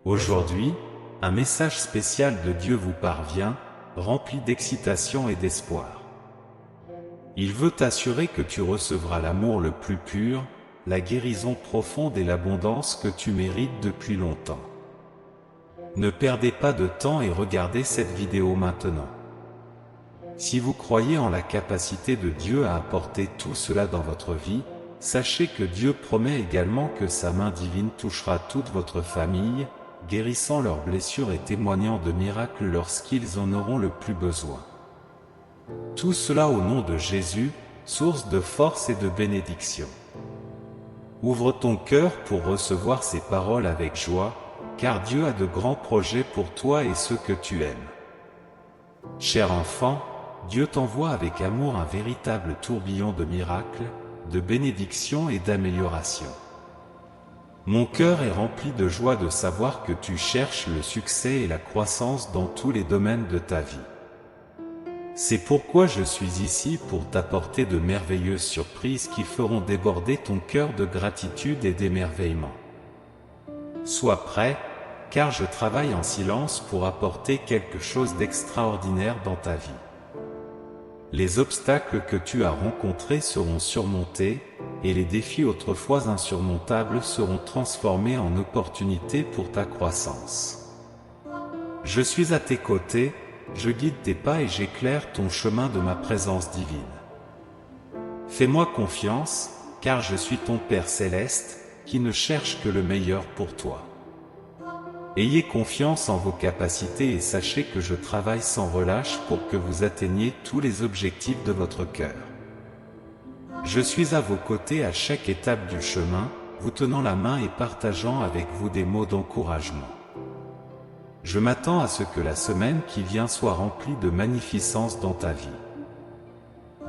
Aujourd'hui, un message spécial de Dieu vous parvient, rempli d'excitation et d'espoir. Il veut t'assurer que tu recevras l'amour le plus pur, la guérison profonde et l'abondance que tu mérites depuis longtemps. Ne perdez pas de temps et regardez cette vidéo maintenant. Si vous croyez en la capacité de Dieu à apporter tout cela dans votre vie, sachez que Dieu promet également que sa main divine touchera toute votre famille, guérissant leurs blessures et témoignant de miracles lorsqu'ils en auront le plus besoin. Tout cela au nom de Jésus, source de force et de bénédiction. Ouvre ton cœur pour recevoir ces paroles avec joie, car Dieu a de grands projets pour toi et ceux que tu aimes. Cher enfant, Dieu t'envoie avec amour un véritable tourbillon de miracles, de bénédictions et d'améliorations. Mon cœur est rempli de joie de savoir que tu cherches le succès et la croissance dans tous les domaines de ta vie. C'est pourquoi je suis ici pour t'apporter de merveilleuses surprises qui feront déborder ton cœur de gratitude et d'émerveillement. Sois prêt, car je travaille en silence pour apporter quelque chose d'extraordinaire dans ta vie. Les obstacles que tu as rencontrés seront surmontés, et les défis autrefois insurmontables seront transformés en opportunités pour ta croissance. Je suis à tes côtés, je guide tes pas et j'éclaire ton chemin de ma présence divine. Fais-moi confiance, car je suis ton Père céleste, qui ne cherche que le meilleur pour toi. Ayez confiance en vos capacités et sachez que je travaille sans relâche pour que vous atteigniez tous les objectifs de votre cœur. Je suis à vos côtés à chaque étape du chemin, vous tenant la main et partageant avec vous des mots d'encouragement. Je m'attends à ce que la semaine qui vient soit remplie de magnificence dans ta vie.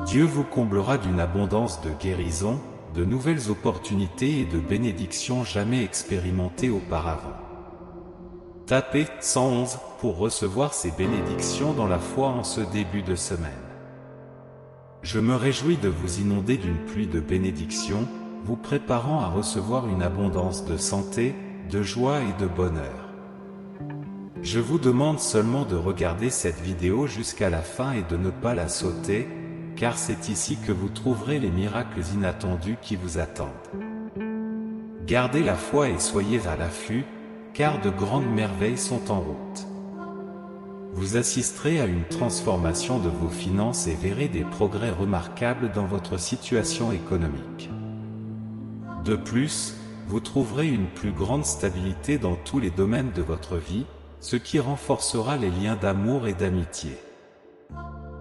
Dieu vous comblera d'une abondance de guérison, de nouvelles opportunités et de bénédictions jamais expérimentées auparavant. Tapez 111 pour recevoir ces bénédictions dans la foi en ce début de semaine. Je me réjouis de vous inonder d'une pluie de bénédictions, vous préparant à recevoir une abondance de santé, de joie et de bonheur. Je vous demande seulement de regarder cette vidéo jusqu'à la fin et de ne pas la sauter, car c'est ici que vous trouverez les miracles inattendus qui vous attendent. Gardez la foi et soyez à l'affût, car de grandes merveilles sont en route. Vous assisterez à une transformation de vos finances et verrez des progrès remarquables dans votre situation économique. De plus, vous trouverez une plus grande stabilité dans tous les domaines de votre vie, ce qui renforcera les liens d'amour et d'amitié.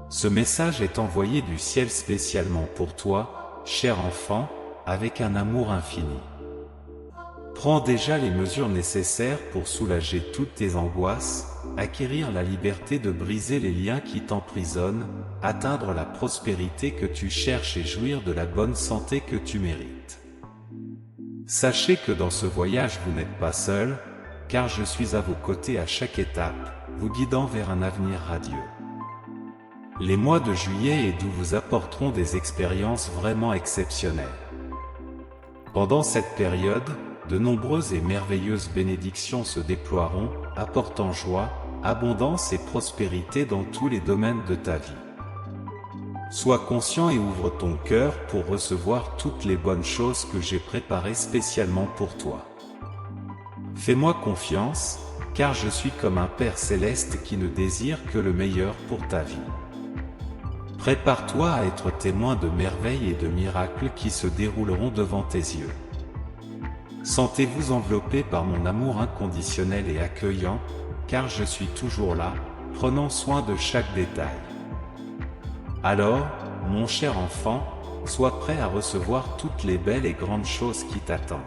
Ce message est envoyé du ciel spécialement pour toi, cher enfant, avec un amour infini. Prends déjà les mesures nécessaires pour soulager toutes tes angoisses, acquérir la liberté de briser les liens qui t'emprisonnent, atteindre la prospérité que tu cherches et jouir de la bonne santé que tu mérites. Sachez que dans ce voyage vous n'êtes pas seul, car je suis à vos côtés à chaque étape, vous guidant vers un avenir radieux. Les mois de juillet et d'août vous apporteront des expériences vraiment exceptionnelles. Pendant cette période, de nombreuses et merveilleuses bénédictions se déploieront, apportant joie, abondance et prospérité dans tous les domaines de ta vie. Sois conscient et ouvre ton cœur pour recevoir toutes les bonnes choses que j'ai préparées spécialement pour toi. Fais-moi confiance, car je suis comme un Père céleste qui ne désire que le meilleur pour ta vie. Prépare-toi à être témoin de merveilles et de miracles qui se dérouleront devant tes yeux. Sentez-vous enveloppé par mon amour inconditionnel et accueillant, car je suis toujours là, prenant soin de chaque détail. Alors, mon cher enfant, sois prêt à recevoir toutes les belles et grandes choses qui t'attendent.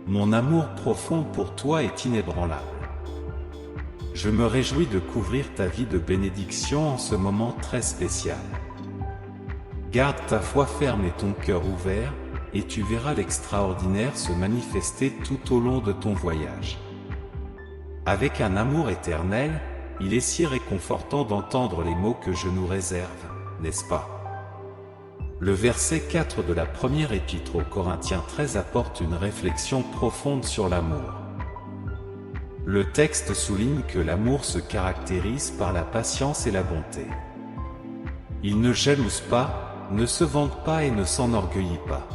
Mon amour profond pour toi est inébranlable. Je me réjouis de couvrir ta vie de bénédictions en ce moment très spécial. Garde ta foi ferme et ton cœur ouvert, et tu verras l'extraordinaire se manifester tout au long de ton voyage. Avec un amour éternel, il est si réconfortant d'entendre les mots que je nous réserve, n'est-ce pas? Le verset 4 de la première épître aux Corinthiens 13 apporte une réflexion profonde sur l'amour. Le texte souligne que l'amour se caractérise par la patience et la bonté. Il ne jalouse pas, ne se vante pas et ne s'enorgueillit pas.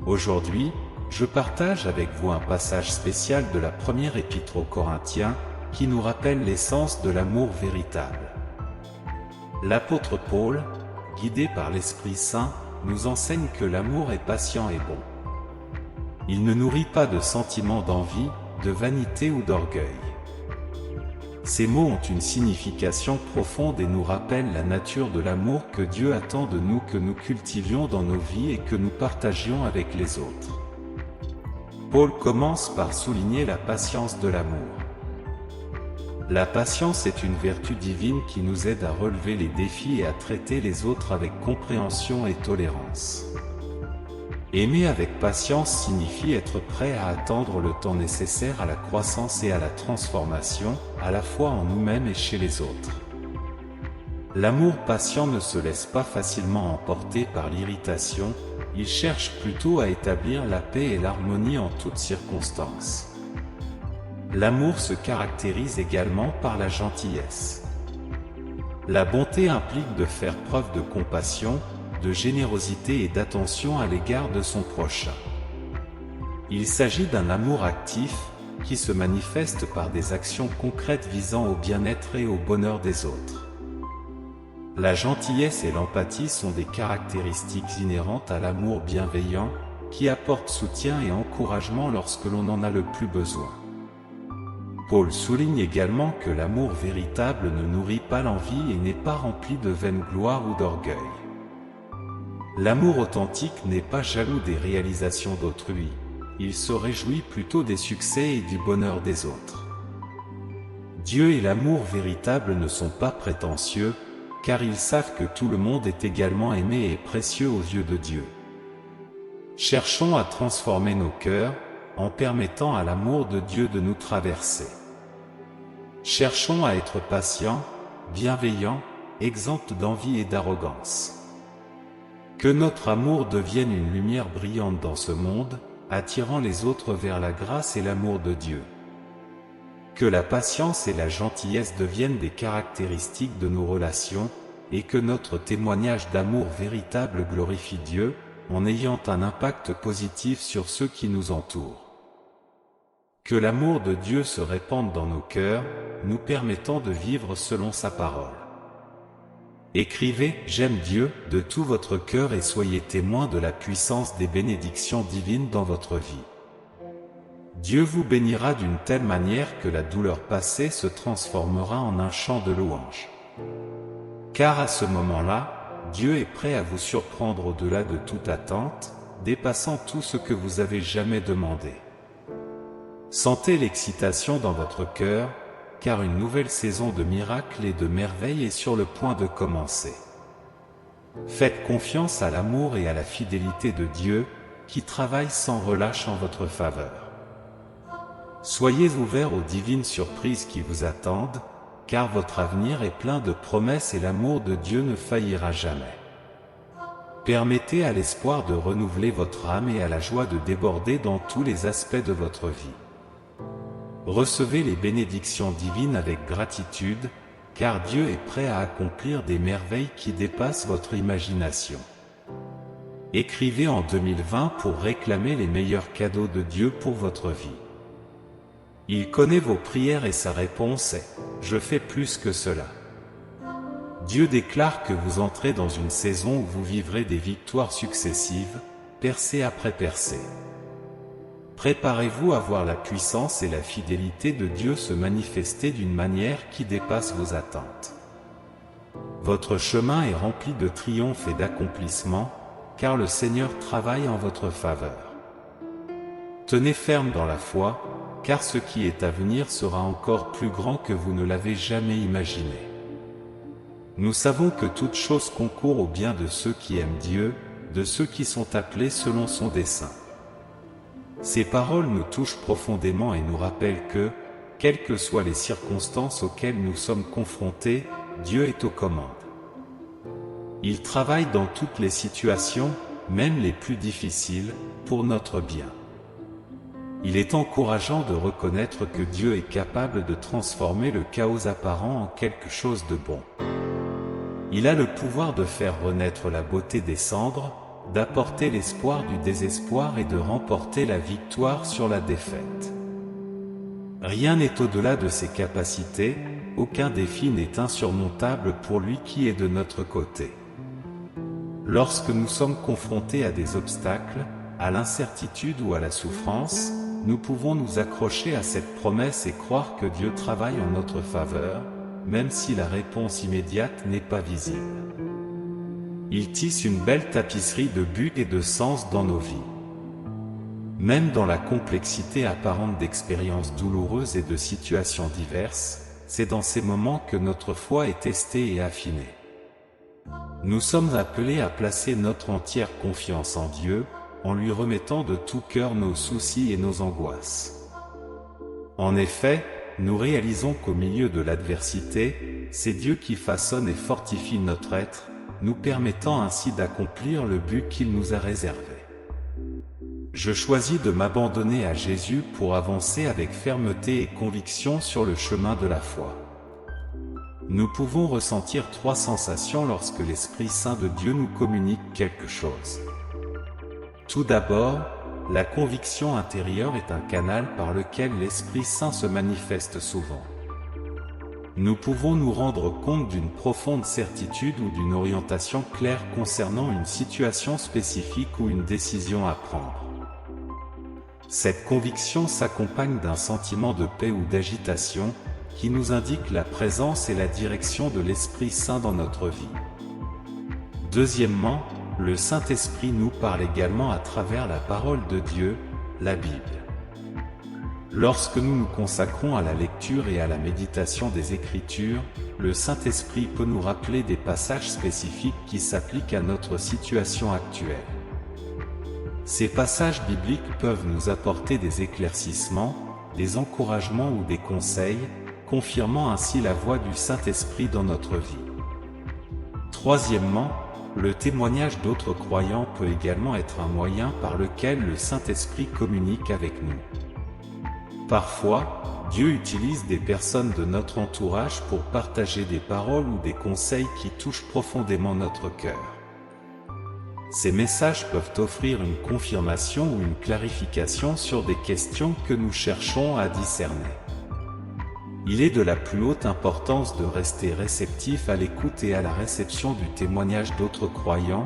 Aujourd'hui, je partage avec vous un passage spécial de la première épître aux Corinthiens qui nous rappelle l'essence de l'amour véritable. L'apôtre Paul, guidé par l'Esprit Saint, nous enseigne que l'amour est patient et bon. Il ne nourrit pas de sentiments d'envie, de vanité ou d'orgueil. Ces mots ont une signification profonde et nous rappellent la nature de l'amour que Dieu attend de nous, que nous cultivions dans nos vies et que nous partagions avec les autres. Paul commence par souligner la patience de l'amour. La patience est une vertu divine qui nous aide à relever les défis et à traiter les autres avec compréhension et tolérance. Aimer avec patience signifie être prêt à attendre le temps nécessaire à la croissance et à la transformation, à la fois en nous-mêmes et chez les autres. L'amour patient ne se laisse pas facilement emporter par l'irritation, il cherche plutôt à établir la paix et l'harmonie en toutes circonstances. L'amour se caractérise également par la gentillesse. La bonté implique de faire preuve de compassion, de générosité et d'attention à l'égard de son prochain. Il s'agit d'un amour actif, qui se manifeste par des actions concrètes visant au bien-être et au bonheur des autres. La gentillesse et l'empathie sont des caractéristiques inhérentes à l'amour bienveillant, qui apporte soutien et encouragement lorsque l'on en a le plus besoin. Paul souligne également que l'amour véritable ne nourrit pas l'envie et n'est pas rempli de vaine gloire ou d'orgueil. L'amour authentique n'est pas jaloux des réalisations d'autrui, il se réjouit plutôt des succès et du bonheur des autres. Dieu et l'amour véritable ne sont pas prétentieux, car ils savent que tout le monde est également aimé et précieux aux yeux de Dieu. Cherchons à transformer nos cœurs, en permettant à l'amour de Dieu de nous traverser. Cherchons à être patients, bienveillants, exempts d'envie et d'arrogance. Que notre amour devienne une lumière brillante dans ce monde, attirant les autres vers la grâce et l'amour de Dieu. Que la patience et la gentillesse deviennent des caractéristiques de nos relations, et que notre témoignage d'amour véritable glorifie Dieu, en ayant un impact positif sur ceux qui nous entourent. Que l'amour de Dieu se répande dans nos cœurs, nous permettant de vivre selon sa parole. Écrivez « J'aime Dieu » de tout votre cœur et soyez témoins de la puissance des bénédictions divines dans votre vie. Dieu vous bénira d'une telle manière que la douleur passée se transformera en un chant de louange. Car à ce moment-là, Dieu est prêt à vous surprendre au-delà de toute attente, dépassant tout ce que vous avez jamais demandé. Sentez l'excitation dans votre cœur, car une nouvelle saison de miracles et de merveilles est sur le point de commencer. Faites confiance à l'amour et à la fidélité de Dieu, qui travaille sans relâche en votre faveur. Soyez ouverts aux divines surprises qui vous attendent, car votre avenir est plein de promesses et l'amour de Dieu ne faillira jamais. Permettez à l'espoir de renouveler votre âme et à la joie de déborder dans tous les aspects de votre vie. Recevez les bénédictions divines avec gratitude, car Dieu est prêt à accomplir des merveilles qui dépassent votre imagination. Écrivez en 2020 pour réclamer les meilleurs cadeaux de Dieu pour votre vie. Il connaît vos prières et sa réponse est « Je fais plus que cela ». Dieu déclare que vous entrez dans une saison où vous vivrez des victoires successives, percée après percée. Préparez-vous à voir la puissance et la fidélité de Dieu se manifester d'une manière qui dépasse vos attentes. Votre chemin est rempli de triomphes et d'accomplissements, car le Seigneur travaille en votre faveur. Tenez ferme dans la foi, car ce qui est à venir sera encore plus grand que vous ne l'avez jamais imaginé. Nous savons que toute chose concourt au bien de ceux qui aiment Dieu, de ceux qui sont appelés selon son dessein. Ces paroles nous touchent profondément et nous rappellent que, quelles que soient les circonstances auxquelles nous sommes confrontés, Dieu est aux commandes. Il travaille dans toutes les situations, même les plus difficiles, pour notre bien. Il est encourageant de reconnaître que Dieu est capable de transformer le chaos apparent en quelque chose de bon. Il a le pouvoir de faire renaître la beauté des cendres, d'apporter l'espoir du désespoir et de remporter la victoire sur la défaite. Rien n'est au-delà de ses capacités, aucun défi n'est insurmontable pour lui qui est de notre côté. Lorsque nous sommes confrontés à des obstacles, à l'incertitude ou à la souffrance, nous pouvons nous accrocher à cette promesse et croire que Dieu travaille en notre faveur, même si la réponse immédiate n'est pas visible. Il tisse une belle tapisserie de buts et de sens dans nos vies. Même dans la complexité apparente d'expériences douloureuses et de situations diverses, c'est dans ces moments que notre foi est testée et affinée. Nous sommes appelés à placer notre entière confiance en Dieu, en lui remettant de tout cœur nos soucis et nos angoisses. En effet, nous réalisons qu'au milieu de l'adversité, c'est Dieu qui façonne et fortifie notre être, nous permettant ainsi d'accomplir le but qu'il nous a réservé. Je choisis de m'abandonner à Jésus pour avancer avec fermeté et conviction sur le chemin de la foi. Nous pouvons ressentir 3 sensations lorsque l'Esprit Saint de Dieu nous communique quelque chose. Tout d'abord, la conviction intérieure est un canal par lequel l'Esprit Saint se manifeste souvent. Nous pouvons nous rendre compte d'une profonde certitude ou d'une orientation claire concernant une situation spécifique ou une décision à prendre. Cette conviction s'accompagne d'un sentiment de paix ou d'agitation, qui nous indique la présence et la direction de l'Esprit Saint dans notre vie. Deuxièmement, le Saint-Esprit nous parle également à travers la parole de Dieu, la Bible. Lorsque nous nous consacrons à la lecture et à la méditation des Écritures, le Saint-Esprit peut nous rappeler des passages spécifiques qui s'appliquent à notre situation actuelle. Ces passages bibliques peuvent nous apporter des éclaircissements, des encouragements ou des conseils, confirmant ainsi la voix du Saint-Esprit dans notre vie. Troisièmement, le témoignage d'autres croyants peut également être un moyen par lequel le Saint-Esprit communique avec nous. Parfois, Dieu utilise des personnes de notre entourage pour partager des paroles ou des conseils qui touchent profondément notre cœur. Ces messages peuvent offrir une confirmation ou une clarification sur des questions que nous cherchons à discerner. Il est de la plus haute importance de rester réceptif à l'écoute et à la réception du témoignage d'autres croyants,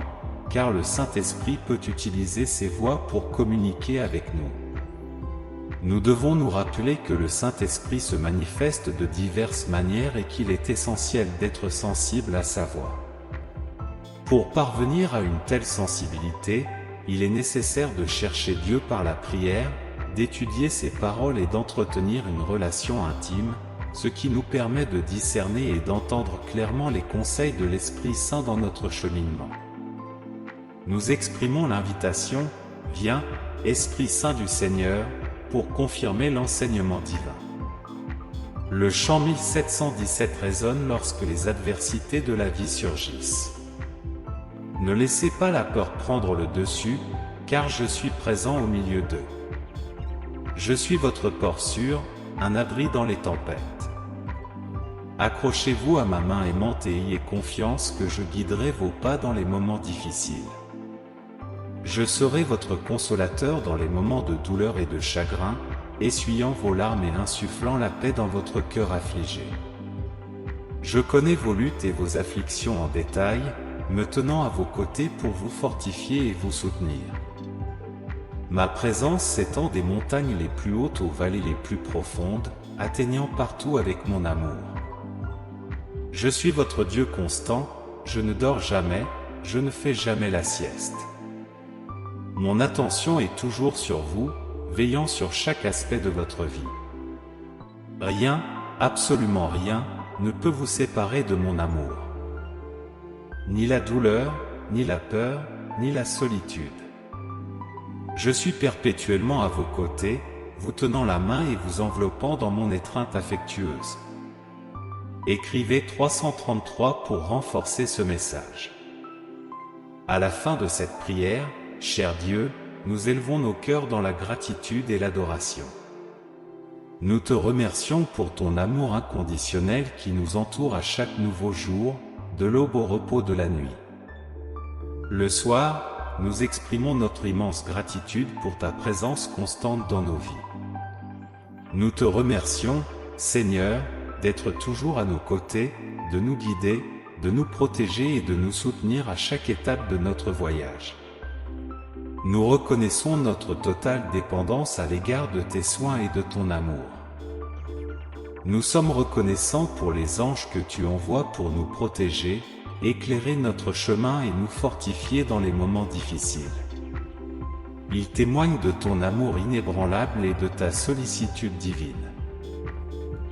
car le Saint-Esprit peut utiliser ces voix pour communiquer avec nous. Nous devons nous rappeler que le Saint-Esprit se manifeste de diverses manières et qu'il est essentiel d'être sensible à sa voix. Pour parvenir à une telle sensibilité, il est nécessaire de chercher Dieu par la prière, d'étudier ses paroles et d'entretenir une relation intime, ce qui nous permet de discerner et d'entendre clairement les conseils de l'Esprit Saint dans notre cheminement. Nous exprimons l'invitation « Viens, Esprit Saint du Seigneur », pour confirmer l'enseignement divin. Le chant 1717 résonne lorsque les adversités de la vie surgissent. Ne laissez pas la peur prendre le dessus, car je suis présent au milieu d'eux. Je suis votre port sûr, un abri dans les tempêtes. Accrochez-vous à ma main aimante et ayez confiance que je guiderai vos pas dans les moments difficiles. Je serai votre consolateur dans les moments de douleur et de chagrin, essuyant vos larmes et insufflant la paix dans votre cœur affligé. Je connais vos luttes et vos afflictions en détail, me tenant à vos côtés pour vous fortifier et vous soutenir. Ma présence s'étend des montagnes les plus hautes aux vallées les plus profondes, atteignant partout avec mon amour. Je suis votre Dieu constant, je ne dors jamais, je ne fais jamais la sieste. Mon attention est toujours sur vous, veillant sur chaque aspect de votre vie. Rien, absolument rien, ne peut vous séparer de mon amour. Ni la douleur, ni la peur, ni la solitude. Je suis perpétuellement à vos côtés, vous tenant la main et vous enveloppant dans mon étreinte affectueuse. Écrivez 333 pour renforcer ce message. À la fin de cette prière, cher Dieu, nous élevons nos cœurs dans la gratitude et l'adoration. Nous te remercions pour ton amour inconditionnel qui nous entoure à chaque nouveau jour, de l'aube au repos de la nuit. Le soir, nous exprimons notre immense gratitude pour ta présence constante dans nos vies. Nous te remercions, Seigneur, d'être toujours à nos côtés, de nous guider, de nous protéger et de nous soutenir à chaque étape de notre voyage. Nous reconnaissons notre totale dépendance à l'égard de tes soins et de ton amour. Nous sommes reconnaissants pour les anges que tu envoies pour nous protéger, éclairer notre chemin et nous fortifier dans les moments difficiles. Ils témoignent de ton amour inébranlable et de ta sollicitude divine.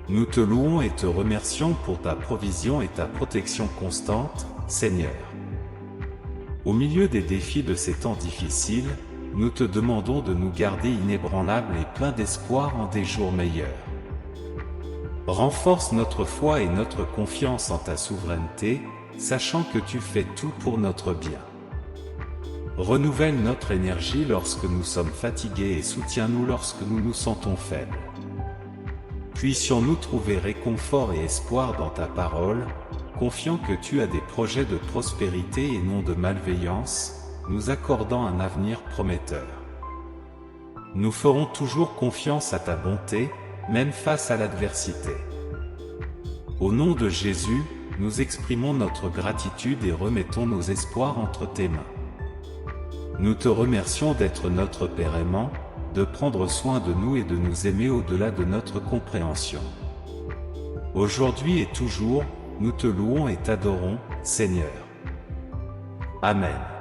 Nous te louons et te remercions pour ta provision et ta protection constante, Seigneur. Au milieu des défis de ces temps difficiles, nous te demandons de nous garder inébranlables et pleins d'espoir en des jours meilleurs. Renforce notre foi et notre confiance en ta souveraineté, sachant que tu fais tout pour notre bien. Renouvelle notre énergie lorsque nous sommes fatigués et soutiens-nous lorsque nous nous sentons faibles. Puissions-nous trouver réconfort et espoir dans ta parole, confiant que tu as des projets de prospérité et non de malveillance, nous accordant un avenir prometteur. Nous ferons toujours confiance à ta bonté, même face à l'adversité. Au nom de Jésus, nous exprimons notre gratitude et remettons nos espoirs entre tes mains. Nous te remercions d'être notre Père aimant, de prendre soin de nous et de nous aimer au-delà de notre compréhension. Aujourd'hui et toujours, nous te louons et t'adorons, Seigneur. Amen.